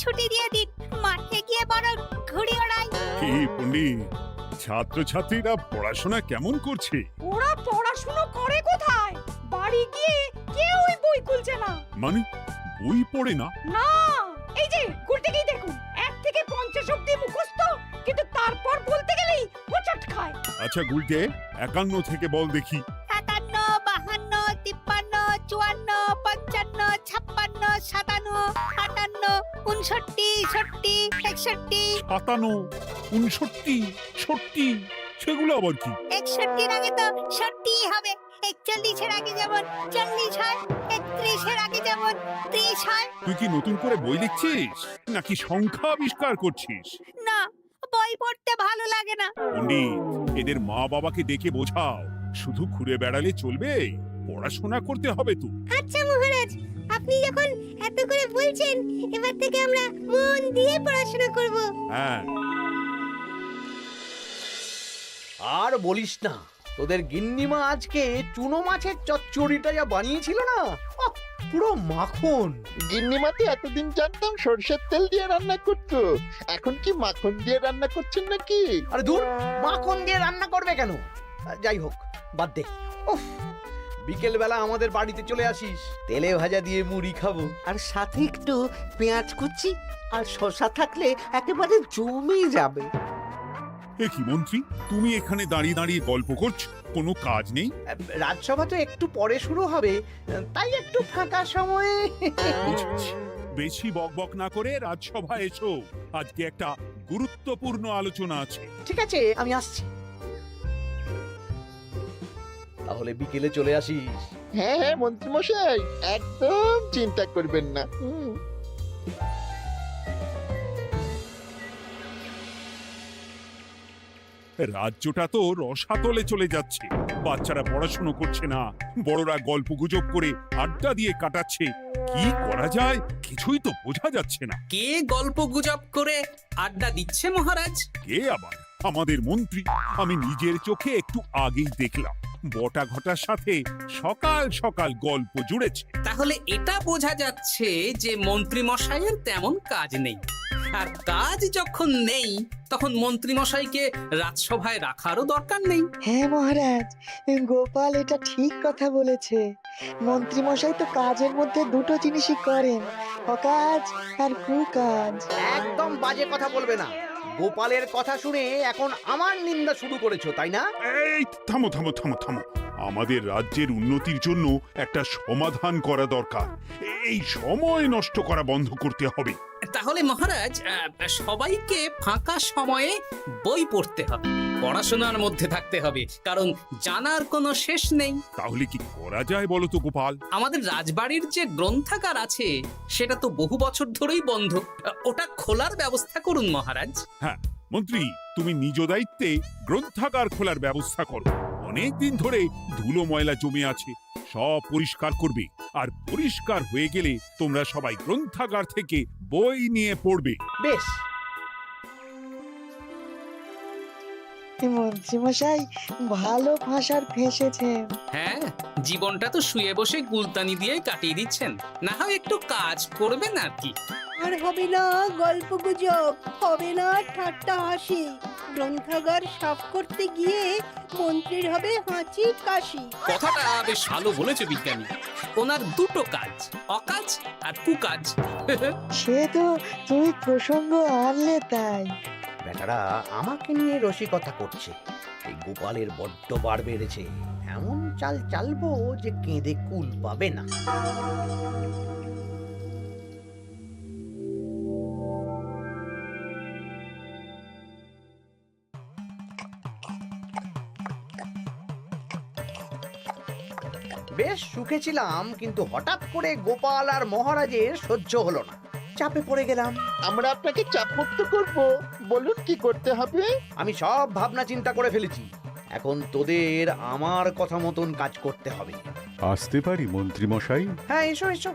ছুটি দিয়ে দিন, মাঠে গিয়ে বরং ঘুড়ি ওড়াই। কি পণ্ডিত, ছাত্রছাত্রীরা পড়াশোনা কেমন করছে? ওরা পড়াশুনো করে কোথায়? বাড়ি গিয়ে কেউই বই খুলছে না। মানে বই পড়ে না? না, এই যে গুলটেকেই দেখুন, 1 থেকে 50 অবধি মুখস্থ, কিন্তু তারপর বলতে গেলেই হোঁচট খায়। আচ্ছা গুলটে, 51 থেকে বল দেখি। 51, 52, 53, 54, 55, 56, 57, 58, 59, 60, 61। 57, 59, 60, সেগুলো আবার কি? 61-র আগে তো 60 হবে। 41-এর আগে যেমন 40 হয়, 31-এর আগে যেমন 30 হয়। তুই কি নতুন করে বই লিখছিস নাকি সংখ্যা আবিষ্কার করছিস? না, বই পড়তে ভালো লাগে না। পণ্ডিত, এদের মা বাবাকে ডেকে বোঝাও, শুধু ঘুরে বেড়ালে চলবে, পড়াশোনা করতে হবে তো। আচ্ছা মহারাজ, আপনি যখন এত করে বলছেন, এবার থেকে আমরা মন দিয়ে পড়াশোনা করব। হ্যাঁ, আর বলিস না, তোদের গিন্নিমা আজকে চুনো মাছের চচ্চড়িটা যা বানিয়েছিল না, আহ, পুরো মাখন। গিন্নিমাতে এতদিন জানতাম সরষের তেল দিয়ে রান্না করতো, এখন কি মাখন দিয়ে রান্না করছেন নাকি? আরে দূর, মাখন দিয়ে রান্না করবে কেন? যাই হোক, বাদ দে। উফ, বিকেল বেলা আমাদের বাড়িতে চলে আসিস, তেলে ভাজা দিয়ে মুড়ি খাবো। আর সাথে একটু পেঁয়াজ কুচি আর শসা থাকলে একেবারে জমে যাবে। এ কি মন্ত্রী, তুমি এখানে দাঁড়িয়ে দাঁড়িয়ে গল্প করছো, কোনো কাজ নেই? রাজসভা তো একটু পরে শুরু হবে, তাই একটু ফাঁকা সময়ে। বুঝেছি। বেশি বকবক না করে রাজসভা এসো, আজকে একটা গুরুত্বপূর্ণ আলোচনা আছে। ঠিক আছে, আমি আসছি। তাহলে বিকেলে চলে আসিস। হ্যাঁ হ্যাঁ মন্ত্রী মশাই, একদম চিন্তা করবেন না। রাজ্যটা তো রসাতলে চলে যাচ্ছে, বাচ্চারা পড়াশোনা করছে না, বড়রা গল্প গুজব করে আড্ডা দিয়ে কাটাচ্ছে। কি করা যায় কিছুই তো বোঝা যাচ্ছে না। কে গল্প গুজব করে আড্ডা দিচ্ছে মহারাজ? কে আবার? আমাদের মন্ত্রী। আমি নিজের চোখে একটু আগেই দেখলাম, বটা ঘটার সাথে সকাল সকাল গল্প জুড়েছে। তাহলে এটা বোঝা যাচ্ছে যে মন্ত্রী মশাইয়ের তেমন কাজ নেই, আর কাজ যখন নেই তখন মন্ত্রী মশাইকে রাজসভায় রাখারও দরকার নেই। হ্যাঁ মহারাজ, গোপাল এটা ঠিক কথা বলেছে। মন্ত্রী মশাই তো কাজের মধ্যে দুটো জিনিসই করেন, অকাজ আর কুকাজ। একদম বাজে কথা বলবে না। গোপালের কথা শুনে এখন আমার নিন্দা শুরু করেছো, তাই না? এই থামো থামো থামো থামো, আমাদের রাজ্যের উন্নতির জন্য একটা সমাধান করা দরকার। এই সময় নষ্ট করা বন্ধ করতে হবে। তাহলে মহারাজ, সবাইকে ফাঁকা সময়ে বই পড়তে হবে, পড়াশোনার মধ্যে থাকতে হবে, কারণ জানার কোনো শেষ নেই। তাহলে কি করা যায় বলো তো গোপাল? আমাদের রাজবাড়ির যে গ্রন্থাগার আছে সেটা তো বহু বছর ধরেই বন্ধ, ওটা খোলার ব্যবস্থা করুন মহারাজ। হ্যাঁ মন্ত্রী, তুমি নিজ দায়িত্বে গ্রন্থাগার খোলার ব্যবস্থা করো। অনেক দিন ধরে ধুলো ময়লা জমে আছে, সব পরিষ্কার করবে, আর পরিষ্কার হয়ে গেলে তোমরা সবাই গ্রন্থাগার থেকে বই নিয়ে পড়বে। বেশ। মন্ত্রী মশাই ভালো ভাষার ফেঁসেছেন। হ্যাঁ, জীবনটা তো শুয়ে বসে গুলতানি দিয়ে কাটিয়ে দিচ্ছেন, না হয় একটু কাজ করবেন আর কি। আর হবে না গল্প গুজব, হবে না ঠাট্টা হাসি। গ্রন্থাগার সাফ করতে গিয়ে মন্ত্রীর হবে হাঁচি কাশি। কথাটা বেশ ভালো বলেছে বিজ্ঞানী। ওনার দুটো কাজ, অকাজ আর কুকাজ। সে তো তুমি প্রসঙ্গ আনলে তাই। বেটারা আমাকে নিয়ে রসিকতা করছে। এই গোপালের বড্ড বার বেড়েছে, এমন চাল চালবো যে কেঁদে কুল পাবে না। বেশ সুখে ছিলাম, কিন্তু হঠাৎ করে গোপাল আর মহারাজের সহ্য হলো না, চাপে পড়ে গেলাম। আমরা আপনাকে চাপমুক্ত করব, বলুন কি করতে হবে? আমি সব ভাবনা চিন্তা করে ফেলেছি, এখন তোদের আমার কথা মতন কাজ করতে হবে। আসতে পারি মন্ত্রী মশাই? হ্যাঁ, এসো এসো।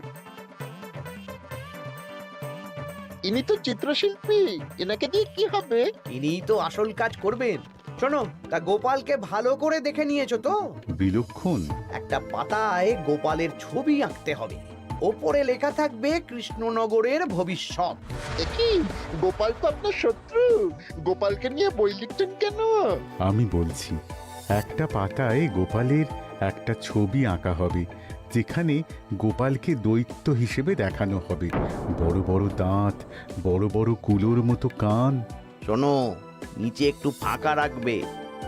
ইনি তো চিত্রশিল্পী, এনাকে দিয়ে কি হবে? ইনিই তো আসল কাজ করবেন। শোনো, তা গোপালকে ভালো করে দেখে নিয়েছো তো? বিলক্ষণ। একটা পাতায় গোপালের ছবি আঁকতে হবে, ওপরে লেখা থাকবে কৃষ্ণনগরের ভবিষ্যৎ। কি গোপাল তো আপনার শত্রু, গোপালকে নিয়ে বই লিখছেন কেন? আমি বলছি, একটা পাতায় গোপালের একটা ছবি আঁকা হবে, যেখানে গোপালকে দৈত্য হিসেবে দেখানো হবে। বড় বড় দাঁত, বড় বড় কুলোর মতো কান। শোনো, নিচে একটু ফাঁকা রাখবে,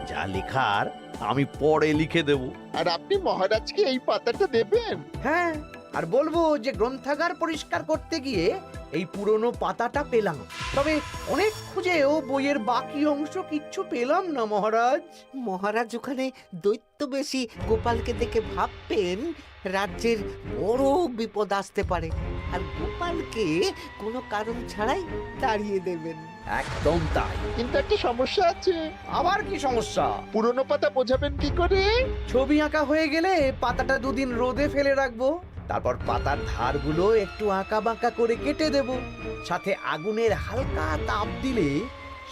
যা লেখার আমি পরে লিখে দেব। আর আপনি মহারাজকে এই পাতাটা দেবেন? হ্যাঁ, আর বলবো যে গ্রন্থাগার পরিষ্কার করতে গিয়ে এই পুরনো পাতাটা পেলাম, তবে অনেক খুঁজেও বইয়ের বাকি অংশ কিচ্ছু পেলাম না মহারাজ। মহারাজ ওখানে দৈত্য বেশি গোপালকে দেখে ভাববেন রাজ্যের বড় বিপদ আসতে পারে, আর গোপালকে কোনো কারণ ছাড়াই তাড়িয়ে দেবেন। একদম তাই। কিন্তু একটা সমস্যা আছে। আবার কি সমস্যা? পুরনো পাতা বোঝাবেন কি করে? ছবি আঁকা হয়ে গেলে পাতাটা দুদিন রোদে ফেলে রাখবো, তারপর পাতার ধারগুলো একটু আঁকা বাঁকা করে কেটে দেব, সাথে আগুনের হালকা তাপ দিলে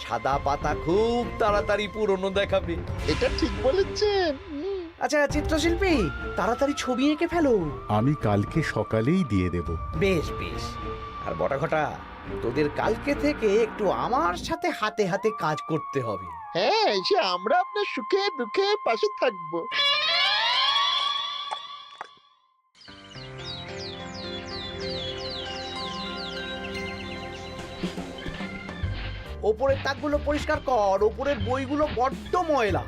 সাদা পাতা খুব তাড়াতাড়ি পুরনো দেখাবে। এটা ঠিক বলেছেন। আচ্ছা চিত্রশিল্পী, তাড়াতাড়ি ছবি এঁকে ফেলো। আমি কালকে সকালেই দিয়ে দেব। বেশ বেশ। আর বটা ঘটা, তোদের কালকে থেকে একটু আমার সাথে হাতে হাতে কাজ করতে হবে। হ্যাঁ, এসে আমরা আপনার সুখে দুঃখে পাশে থাকবো। ওপরের তাকগুলো পরিষ্কার কর, ওপরের বইগুলো বড্ড ময়লা।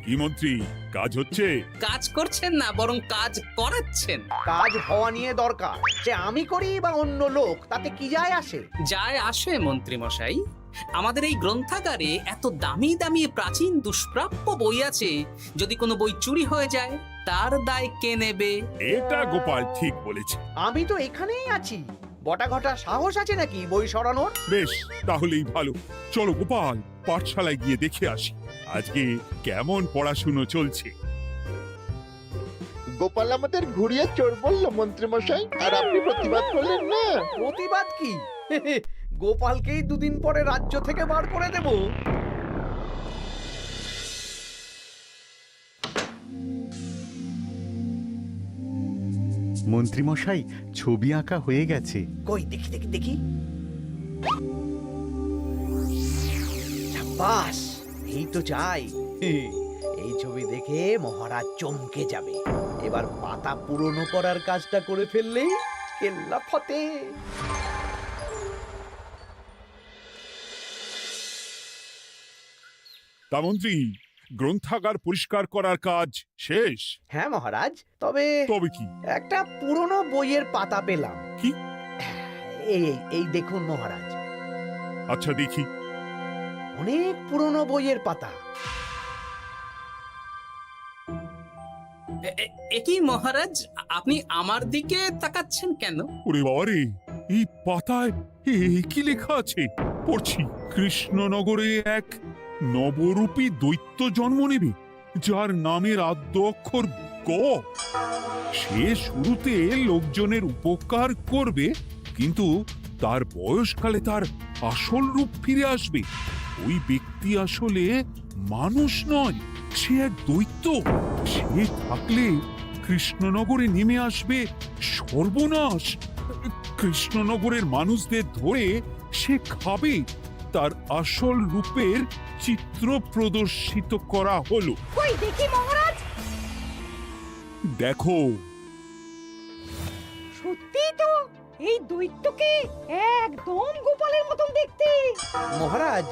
কি মন্ত্রী, কাজ হচ্ছে? কাজ করছেন না, বরং কাজ করাচ্ছেন। কাজ হওয়া নিয়ে দরকার, যে আমি করি বা অন্য লোক, তাতে কি যায় আসে? যায় আসে মন্ত্রী মশাই। আমাদের এই গ্রন্থাগারে এত দামি দামি প্রাচীন দুষ্প্রাপ্য বই আছে, যদি কোনো বই চুরি হয়ে যায় তার দায় কে নেবে? এটা গোপাল ঠিক বলেছে। আমি তো এখানেই আছি, বটা ঘটা সাহস আছে নাকি বই সরানোর? বেশ, তাহলেই ভালো। চলো গোপাল, পাঠশালায় গিয়ে দেখে আসি আজকে কেমন পড়াশুনো চলছে। গোপাল আমাদের ঘুরিয়ে চোর বলল মন্ত্রী মশাই, আর আপনি প্রতিবাদ করলেন না। প্রতিবাদ কি? গোপালকেই দুদিন পরে রাজ্য থেকে বার করে দেব। মন্ত্রীমশাই, ছবি আঁকা হয়ে গেছে। কই দেখি দেখি দেখি। সাব্বাস, এই তো চাই। এই ছবি দেখে মহারাজ চমকে যাবে। এবার পাতা পুরনো করার কাজটা করে ফেললেই কেল্লা ফতে। তা মন্ত্রী, গ্রন্থাগার পরিষ্কার করার কাজ শেষ? হ্যাঁ মহারাজ, তবে তবে কি? একটা পুরনো বইয়ের পাতা পেলাম। কি? এই এই- এই দেখুন মহারাজ, আচ্ছা দেখি। অনেক পুরনো বইয়ের পাতা। একই মহারাজ, আপনি আমার দিকে তাকাচ্ছেন কেন? ওরে বাবারে, এই পাতায় কি লেখা আছে? পড়ছি, কৃষ্ণনগরে এক নবরূপী দৈত্য জন্ম নেবে, যার নামের আদ্য অক্ষর গ। সে শুরুতে লোকজনের উপকার করবে, কিন্তু তার বয়সকালে তার আসল রূপ ফিরে আসবে। ওই ব্যক্তি আসলে মানুষ নয়, সে এক দৈত্য। সে থাকলে কৃষ্ণনগরে নেমে আসবে সর্বনাশ। কৃষ্ণনগরের মানুষদের ধরে সে খাবে। তার আসল রূপের চিত্র প্রদর্শিত করা হলো। কই দেখি মহারাজ। দেখো, সত্যি তো, এই দৈত্যকে একদম গোপালের মতন দেখতে। মহারাজ,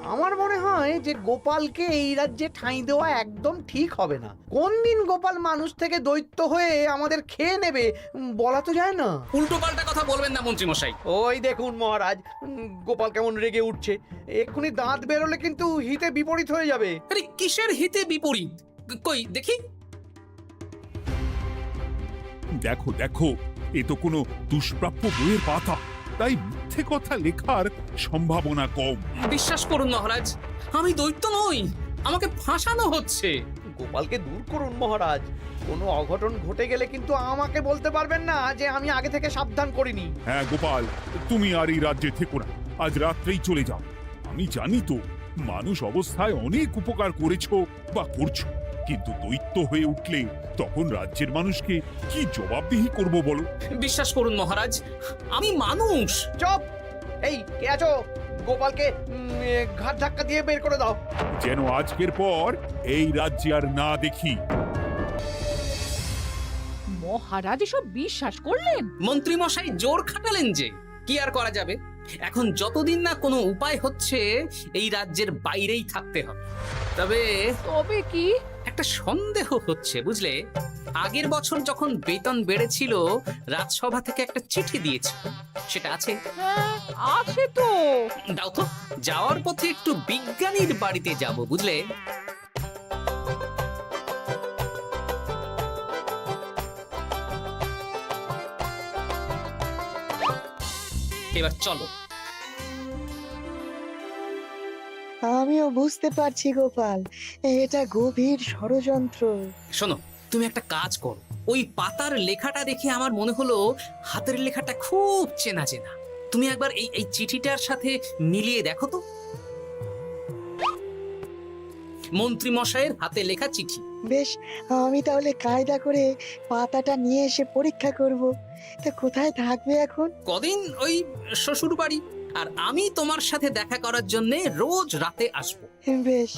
আমার মনে হয় যে গোপালকে এই রাজ্যে ঠাঁই দেওয়া একদম ঠিক হবে না। কোন দিন গোপাল মানুষ থেকে দৈত্য হয়ে আমাদের খেয়ে নেবে বলা তো যায় না। উল্টো পাল্টা কথা বলবেন না মন্ত্রী মশাই। ওই দেখুন মহারাজ, গোপাল কেমন রেগে উঠছে। এক্ষুনি দাঁত বেরোলে কিন্তু হিতে বিপরীত হয়ে যাবে। আরে কিসের হিতে বিপরীত? কই দেখি। দেখো দেখো, এ তো কোনো দুষ্প্রাপ্য বইয়ের পাতা, তাই মিথ্যে কথা লেখার সম্ভাবনা কম। বিশ্বাস করুন মহারাজ, আমি দৈত্য নই, আমাকে ফাঁসানো হচ্ছে। গোপালকে দূর করুন মহারাজ। কোনো অঘটন ঘটে গেলে কিন্তু আমাকে বলতে পারবেন না যে আমি আগে থেকে সাবধান করিনি। হ্যাঁ গোপাল, তুমি আর এই রাজ্যে থেকো না, আজ রাত্রেই চলে যাও। আমি জানি তো মানুষ অবস্থায় অনেক উপকার করেছো বা করছো, কিন্তু দৈত্য হয়ে উঠলে তখন রাজ্যের মানুষকে কি জবাবদিহি করব বলো? বিশ্বাস করুন মহারাজ, আমি মানুষ। চপ! এই কে আছো? গোপালকে ঘাট ধাক্কা দিয়ে বের করে দাও। যেন আজকের পর এই রাজ্যে আর না দেখি। মহারাজ এসব বিশ্বাস করলেন? মন্ত্রী মশাই জোর খাটালেন যে, কি আর করা যাবে। এখন যতদিন না কোনো উপায় হচ্ছে, এই রাজ্যের বাইরেই থাকতে হবে। তবে কি? একটা সন্দেহ হচ্ছে বুঝলে। আগের বছর যখন বেতন বেড়েছিল, রাজসভা থেকে একটা চিঠি দিয়েছে, সেটা আছে? হ্যাঁ, আছে তো। দাও তো, যাওয়ার পথে একটু বিজ্ঞানীর বাড়িতে যাব বুঝলে। এবার চলো। আমিও বুঝতে পারছি গোপাল, এটা গভীর ষড়যন্ত্র। শোনো, তুমি একটা কাজ করো। ওই পাতার লেখাটা দেখে আমার মনে হলো হাতের লেখাটা খুব চেনা চেনা। তুমি একবার এই চিঠিটার সাথে মিলিয়ে দেখো তো। মন্ত্রী মশাইয়ের হাতে লেখা চিঠি। বেশ, আমি তাহলে কায়দা করে পাতাটা নিয়ে এসে পরীক্ষা করব। তা কোথায় থাকবে এখন? কদিন ওই শ্বশুর বাড়ি, আর আমি তোমার সাথে দেখা করার জন্য রোজ রাতে আসবো। বেশ।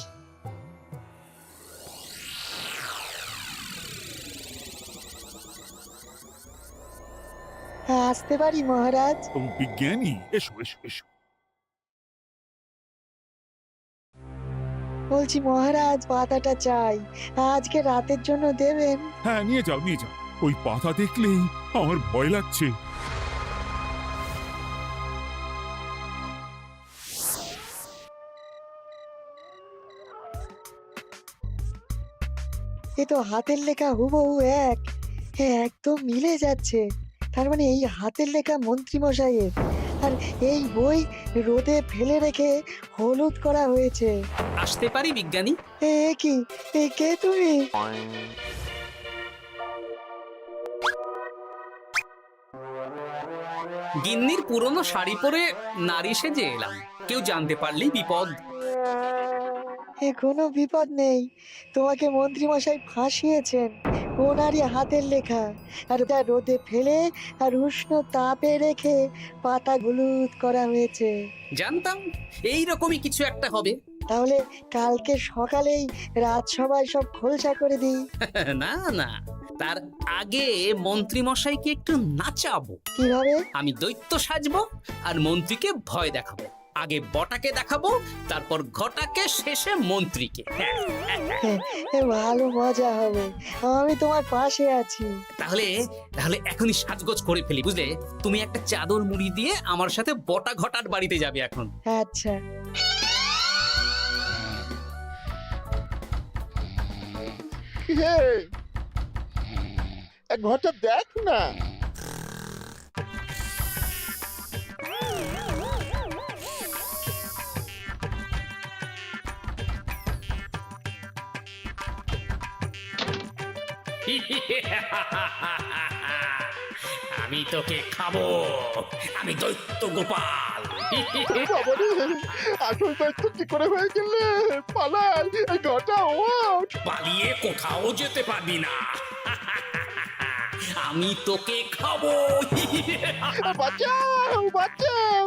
আসতে পারি মহারাজ? ও বিজ্ঞানী, এসো এসো এসো। বলছি মহারাজ, পাতাটা চাই, আজকে রাতের জন্য দেবেন? হ্যাঁ, নিয়ে যাও নিয়ে যাও। ওই পাতা দেখলেই আমার ভয় লাগছে। এ তো হাতের লেখা হুবহু এক, একদম মিলে যাচ্ছে। তার মানে এই হাতের লেখা মন্ত্রী মশাইয়ের, আর এই বই রোদে ফেলে রেখে হলুদ করা হয়েছে। আসতে পারি বিজ্ঞানী? এ কি, এ কে তুমি? গিন্নির পুরনো শাড়ি পরে নারী সেজে এলাম, কেউ জানতে পারলেই বিপদ। এ কোনো বিপদ নেই, তোমাকে মন্ত্রী মশাই ফাঁসিয়েছেন। ওনারই হাতের লেখা, আর ওটা রোদে ফেলে আর উষ্ণ তাপে রেখে পাতা হলুদ করা হয়েছে। জানতাম এইরকমই কিছু একটা হবে। তাহলে কালকে সকালেই রাজসভায় সব খোলসা করে দিই। না না, তার আগে মন্ত্রী মশাইকে একটু নাচাবো। কিভাবে? আমি দৈত্য সাজবো আর মন্ত্রীকে ভয় দেখাবো। আগে বটাকে দেখাবো, তারপর ঘটাকে, শেষে মন্ত্রীকে। এ ভালো মজা হবে, আমি তোমার পাশে আছি। তাহলে তাহলে এখনই সাজগোজ করে ফেলি বুঝলে। তুমি একটা চাদর মুড়ি দিয়ে আমার সাথে বটা ঘটার বাড়িতে যাবে এখন। আচ্ছা। হে, এক ঘরটা দেখ না। আমি তোকে খাবো, আমি দৈত্য গোপাল। বাবারে, আসল দায়িত্ব কি করে হয়ে গেলে? পালাই, এই ঘরটা ওঠ। পালিয়ে কোথাও যেতে পারবি না। আমি তোকে খাবো। বাঁচাও বাঁচাও।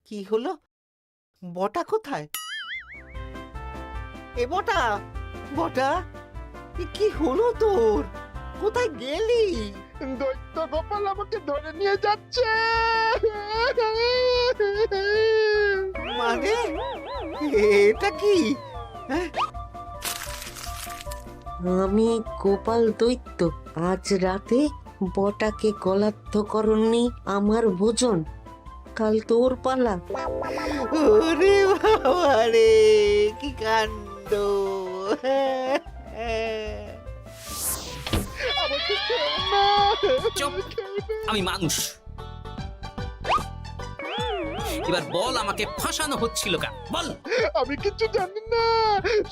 কি হলো? বটা কোথায়? এ বটা, বটা, এ কি হলো তোর? কোথায় গেলি? দৈত্য গোপাল আমাকে ধরে নিয়ে যাচ্ছে। মানে এটা কি? আমি গোপাল দৈত্য, আজ রাতে বটাকে গলাদ্ধ করনি আমার ভোজন, কাল তোর পালা। ওরে বাবা রে, কি কাণ্ড! আমাকে খেও না। চুপ, আমি মানুষ। এবার বল, আমাকে ফাঁসানো হচ্ছিল কেন? বল। আমি কিছু জানি না,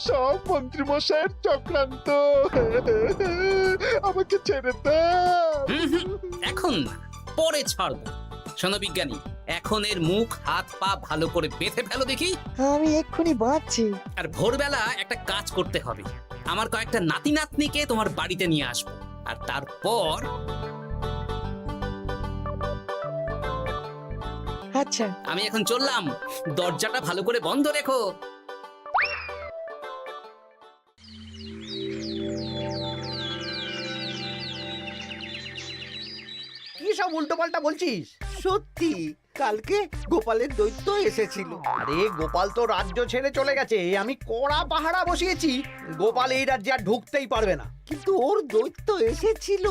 সব মন্ত্রী মশাইয়ের চক্রান্ত। আমাকে ছেড়ে দাও। এখন না, পরে ছাড়বো। শোনো বিজ্ঞানী, এখন এর মুখ হাত পা ভালো করে বেঁধে ফেলো দেখি। আমি এক্ষুনি বাঁচছি। আর ভোরবেলা একটা কাজ করতে হবে, আমার কয়েকটা নাতি নাতনিকে তোমার বাড়িতে নিয়ে আসবো, আর তারপর আচ্ছা, আমি এখন চললাম, দরজাটা ভালো করে বন্ধ রেখো। কি সব উল্টো পাল্টা বলছিস? সত্যি কালকে গোপালের দৈত্য এসেছিল। আরে গোপাল তো রাজ্য ছেড়ে চলে গেছে, আমি কড়া পাহারা বসিয়েছি। গোপাল এই রাজ্যে আর ঢুকতেই পারবে না। কিন্তু ওর দৈত্য এসেছিল।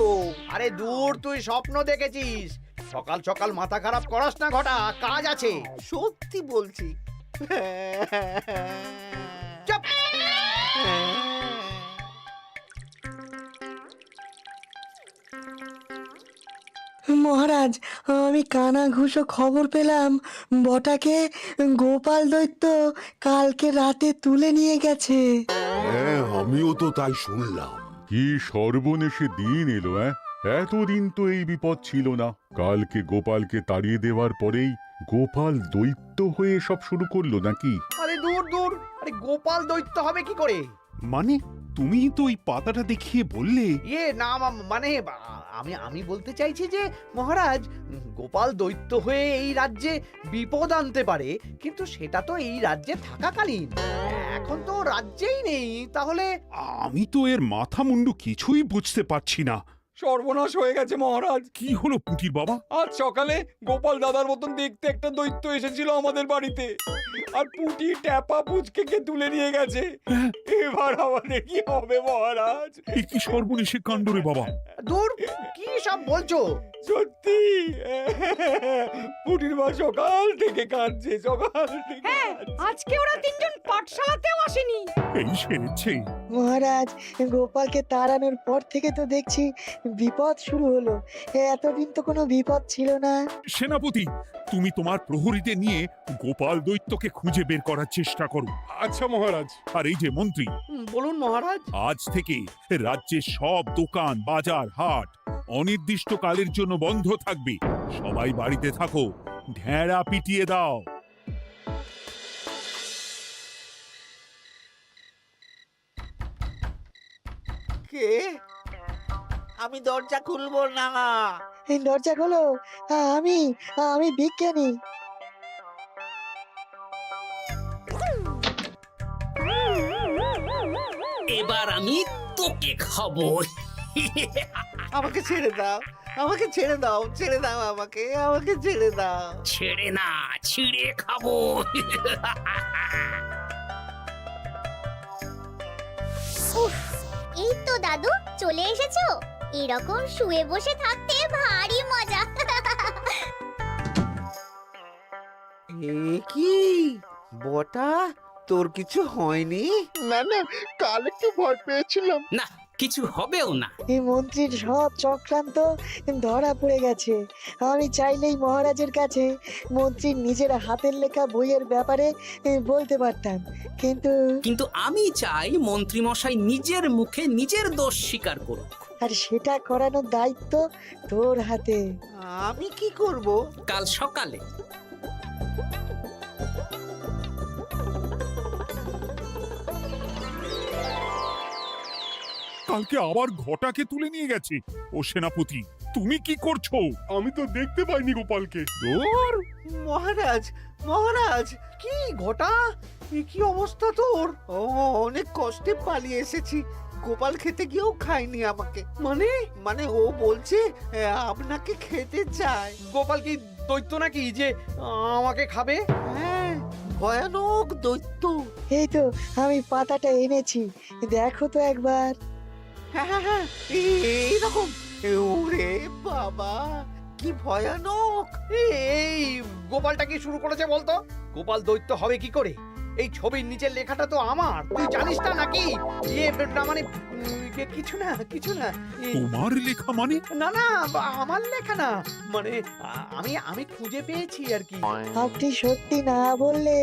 আরে দূর, তুই স্বপ্ন দেখেছিস। সকাল সকাল মাথা খারাপ করাস না ঘটা, কাজ আছে। সত্যি বলছি। চুপ! মহারাজ, আমি কানা ঘুষো খবর পেলাম বটাকে গোপাল দৈত্য কালকে রাতে তুলে নিয়ে গেছে। হ্যাঁ, আমিও তো তাই শুনলাম। কি সর্বনেশে দিন এলো! এতদিন তো এই বিপদ ছিল না। কালকে গোপালকে তাড়িয়ে দেওয়ার পরেই গোপাল দৈত্য হয়ে সব শুরু করলো নাকি? আরে দূর দূর, আরে গোপাল দৈত্য হবে কি করে? মানে তুমি তো ওই পাতাটা দেখিয়ে বললে। না, মানে আমি বলতে চাইছি যে মহারাজ, গোপাল দৈত্য হয়ে এই রাজ্যে বিপদ আনতে পারে, কিন্তু সেটা তো এই রাজ্যে থাকাকালীন। এখন তো রাজ্যেই নেই, তাহলে আমি তো এর মাথা মুন্ডু কিছুই বুঝতে পারছি না। সর্বনাশ হয়ে গেছে মহারাজ। কি হলো পুটির বাবা? আজ সকালে গোপাল দাদার মতন দেখতে একটা দৈত্য এসেছিল আমাদের বাড়িতে, আর পুটি ট্যাপা পুচকে তুলে নিয়ে গেছে। এবার আমাদের কি হবে মহারাজ? এ কি সর্বনেশে কাণ্ড রে বাবা! দূর, কি সব বলছো? সত্যি পুটির মা সকাল থেকে কাঁদছে, সকাল থেকে। আজকে ওরা তিনজন পাঠশালাতেও আসেনি। এই সেরেছে। মহারাজ, গোপালকে তাড়ানোর পর থেকে তো দেখছি বিপদ শুরু হলো। এতদিন তো কোনো বিপদ ছিল না। সেনাপতি, তুমি তোমার প্রহরীদের নিয়ে গোপাল দৈত্যকে খুঁজে বের করার চেষ্টা করো। আচ্ছা মহারাজ। আর এই যে মন্ত্রী, বলুন মহারাজ। আজ থেকে রাজ্যের সব দোকান, বাজার, হাট অনির্দিষ্টকালের জন্য বন্ধ থাকবে। সবাই বাড়িতে থাকো, ঢেঁড়া পিটিয়ে দাও। কে? আমি দরজা খুলবো না। এই দরজা খোলো, আমি বিজ্ঞানী। এবার আমি তোকে খাবো। আমাকে ছেড়ে দাও, আমাকে ছেড়ে দাও, ছেড়ে দাও, আমাকে ছেড়ে দাও। ছেড়ে না, ছিঁড়ে খাবো। এই তো দাদু চলে এসেছো। এরকম শুয়ে বসে থাকতে ভারী মজা। এ কি বটা, তোর কিছু হয়নি? না না, কাল একটু ভয় পেয়েছিলাম। না, কিছু হবেও না। এই মন্ত্রীর সব চক্রান্ত ধরা পড়ে গেছে। আমি চাইলেই মহারাজের কাছে মন্ত্রীর নিজের হাতের লেখা বইয়ের ব্যাপারে বলতে পারতাম, কিন্তু আমি চাই মন্ত্রী মশাই নিজের মুখে নিজের দোষ স্বীকার করুক। আর সেটা করানোর দায়িত্ব তোর হাতে। আমি কি করব? কাল সকালে কালকে আবার ঘটাকে তুলে নিয়ে গেছে। ও সেনাপতি, তুমি কি করছো? আমি তো দেখতে পাইনি গোপালকে। দূর! মহারাজ, মহারাজ, কি ঘটা, কি অবস্থা তোর? অনেক কষ্টে পালিয়ে এসেছি। গোপাল খেতে গিয়েও খায়নি আমাকে। মানে ও বলছে আপনাকে খেতে চায়। গোপাল কি দৈত্য নাকি যে আমাকে খাবে? হ্যাঁ, ভয়ানক দৈত্য। এই তো আমি পাতাটা এনেছি, দেখো তো একবার। হ্যাঁ, এইরকম। ওরে বাবা, কি ভয়ানক! এই গোপালটা কি শুরু করেছে বলতো? গোপাল দৈত্য হবে কি করে? এই ছবির নিচের লেখাটা তো আমার, তুই জানিস না নাকি? না মানে কিছু না। তোমার লেখা মানে? না না, আমার লেখা না, মানে আমি খুঁজে পেয়েছি আর কি। আপনি সত্যি না বললে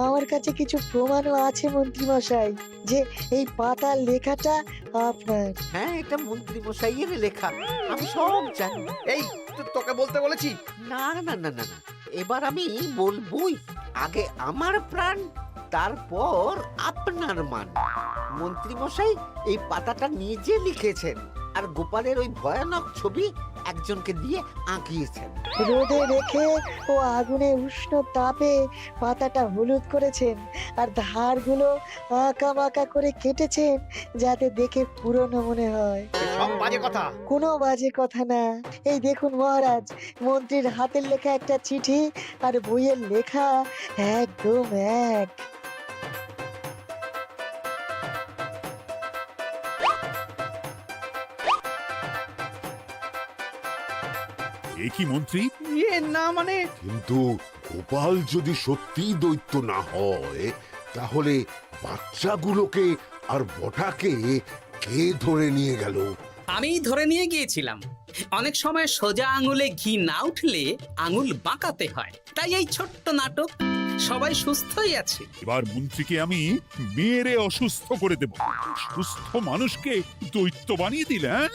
আমার কাছে কিছু প্রমাণও আছে মন্ত্রী মশাই, যে এই পাতার লেখাটা আপনার। হ্যাঁ, এটা মন্ত্রী মশাইয়ের লেখা, আমি সব জানি। এই তোকে বলতে বলেছি। না না না না না, এবার আমি বলবই, আগে আমার প্রাণ, তারপর আপনার মান। মন্ত্রী মশাই এই পাতাটা নিজে লিখেছেন আর গোপালের ওই ভয়ানক ছবি একজনকে দিয়ে আঁকিয়েছেন। রোদে রেখে ও আগুনে উষ্ণ তাপে পাতাটা হলুদ করেছেন আর ধারগুলো আঁকা বাঁকা করে কেটেছেন যাতে দেখে পুরনো মনে হয়। সব বাজে কথা। কোনো বাজে কথা না। এই দেখুন মহারাজ, মন্ত্রীর হাতের লেখা একটা চিঠি আর বইয়ের লেখা একদম এক। এ কি মন্ত্রী? না মানে কিন্তু গোপাল যদি সত্যিই দৈত্য না হয় তাহলে বাচ্চাগুলোকে আর বটাকে কে ধরে নিয়ে গেল? আমিই ধরে নিয়ে গিয়েছিলাম। অনেক সময় সোজা আঙুলে ঘি না উঠলে আঙুল বাঁকাতে হয়, তাই এই ছোট্ট নাটক। সবাই সুস্থই আছে। এবার মন্ত্রীকে আমি মেরে অসুস্থ করে দেব। সুস্থ মানুষকে দৈত্য বানিয়ে দিলে, হ্যাঁ?